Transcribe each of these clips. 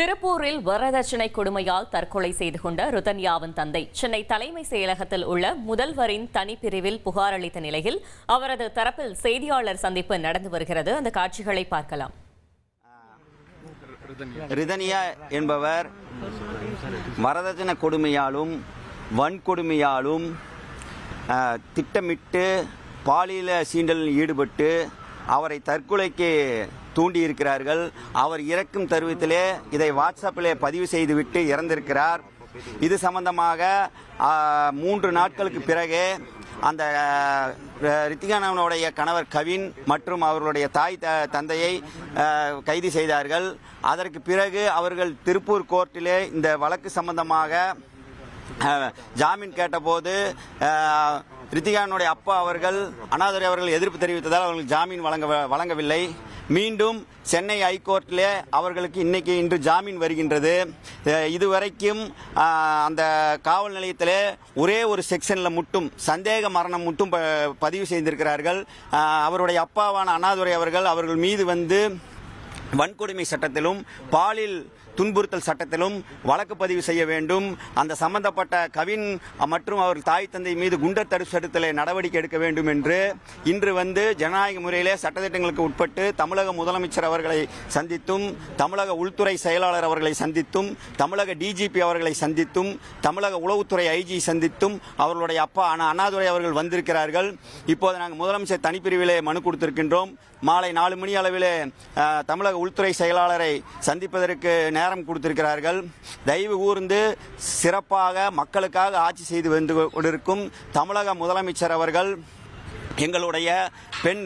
திருப்பூரில் வரதட்சணை கொடுமையால் தற்கொலை செய்து கொண்ட ருதன்யாவின் தந்தை சென்னை தலைமை செயலகத்தில் உள்ள முதல்வரின் தனிப்பிரிவில் புகார் அளித்த நிலையில் அவரது தரப்பில் செய்தியாளர் சந்திப்பு நடந்து வருகிறது. அந்த காட்சிகளை பார்க்கலாம். ருதன்யா என்பவர் வரதட்சணை கொடுமையாலும் வன்கொடுமையாலும் திட்டமிட்டு பாலியல் சீண்டலில் ஈடுபட்டு அவரை தற்கொலைக்கு தூண்டியிருக்கிறார்கள். அவர் இறக்கும் தருவத்திலே இதை வாட்ஸ்அப்பிலே பதிவு செய்துவிட்டு இறந்திருக்கிறார். இது சம்பந்தமாக 3 நாட்களுக்கு பிறகு அந்த ரித்திகானவனுடைய கணவர் கவின் மற்றும் அவர்களுடைய தாய் தந்தையை கைது செய்தார்கள். அதற்கு பிறகு அவர்கள் திருப்பூர் கோர்ட்டிலே இந்த வழக்கு சம்பந்தமாக ஜாமீன் கேட்டபோது ரித்திகானுடைய அப்பா அவர்கள் அண்ணாதுரை அவர்கள் எதிர்ப்பு தெரிவித்ததால் அவர்களுக்கு ஜாமீன் வழங்கவில்லை. மீண்டும் சென்னை ஹைகோர்ட்டிலே அவர்களுக்கு இன்று ஜாமீன் வருகின்றது. இதுவரைக்கும் அந்த காவல் நிலையத்திலே ஒரே ஒரு செக்ஷனில் மட்டும் சந்தேக மரணம் மட்டும் பதிவு செய்திருக்கிறார்கள். அவருடைய அப்பாவான அண்ணாதுரை அவர்கள் மீது வன்கொடுமை சட்டத்திலும் பாலியல் துன்புறுத்தல் சட்டத்திலும் வழக்கு பதிவு செய்ய வேண்டும். அந்த சம்பந்தப்பட்ட கவின் மற்றும் அவர் தாய் தந்தை மீது குண்டர் தடுப்பு சட்டத்திலே நடவடிக்கை எடுக்க வேண்டும் என்று இன்று ஜனநாயக முறையிலே சட்டத்திட்டங்களுக்கு உட்பட்டு தமிழக முதலமைச்சர் அவர்களை சந்தித்தும், தமிழக உள்துறை செயலாளர் அவர்களை சந்தித்தும், தமிழக டிஜிபி அவர்களை சந்தித்தும், தமிழக உளவுத்துறை ஐஜி சந்தித்தும் அவர்களுடைய அப்பா அண்ணாதுரை அவர்கள் வந்திருக்கிறார்கள். இப்போது நாங்கள் முதலமைச்சர் தனிப்பிரிவிலே மனு கொடுத்திருக்கின்றோம். மாலை 4 மணி அளவிலே தமிழக உள்துறை செயலாளரை சந்திப்பதற்கு நேரம் கொடுத்திருக்கிறார்கள். தயவு கூர்ந்து சிறப்பாக மக்களுக்காக ஆட்சி செய்து வந்து கொண்டிருக்கும் தமிழக முதலமைச்சர் அவர்கள் எங்களுடைய பெண்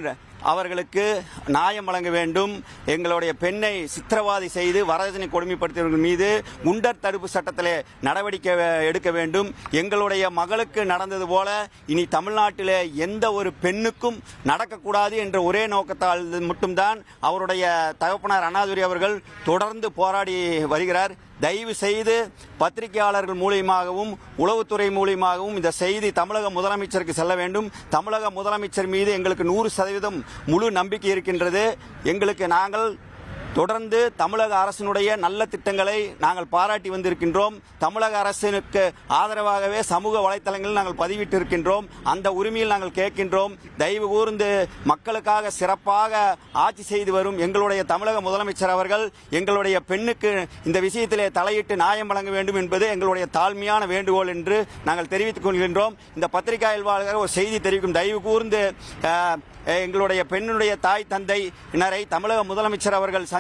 அவர்களுக்கு நியாயம் வழங்க வேண்டும். எங்களுடைய பெண்ணை சித்திரவாதி செய்து வரதட்சணை கொடுமைப்படுத்தியவர்கள் மீது குண்டர் தடுப்பு சட்டத்திலே நடவடிக்கை எடுக்க வேண்டும். எங்களுடைய மகளுக்கு நடந்தது போல இனி தமிழ்நாட்டிலே எந்த ஒரு பெண்ணுக்கும் நடக்கக்கூடாது என்ற ஒரே நோக்கத்தால் மட்டும்தான் அவருடைய தகப்பனார் அண்ணாதுரை அவர்கள் தொடர்ந்து போராடி வருகிறார். தயவு செய்து பத்திரிகையாளர்கள் மூலியமாகவும் உளவுத்துறை மூலியமாகவும் இந்த செய்தி தமிழக முதலமைச்சருக்கு செல்ல வேண்டும். தமிழக முதலமைச்சர் மீது எங்களுக்கு 100% முழு நம்பிக்கை இருக்கின்றது. நாங்கள் தொடர்ந்து தமிழக அரசினுடைய நல்ல திட்டங்களை நாங்கள் பாராட்டி வந்திருக்கின்றோம். தமிழக அரசுக்கு ஆதரவாகவே சமூக வலைத்தளங்களில் நாங்கள் பதிவிட்டிருக்கின்றோம். அந்த உரிமையில் நாங்கள் கேட்கின்றோம். தயவு கூர்ந்து மக்களுக்காக சிறப்பாக ஆட்சி செய்து வரும் எங்களுடைய தமிழக முதலமைச்சர் அவர்கள் எங்களுடைய பெண்ணுக்கு இந்த விஷயத்திலே தலையிட்டு நியாயம் வழங்க வேண்டும் என்பது எங்களுடைய தாழ்மையான வேண்டுகோள் என்று நாங்கள் தெரிவித்துக் கொள்கின்றோம். இந்த பத்திரிகையாளர் ஒரு செய்தி தெரிவிக்கும். தயவு கூர்ந்து எங்களுடைய பெண்ணுடைய தாய் தந்தையினரை தமிழக முதலமைச்சர் அவர்கள்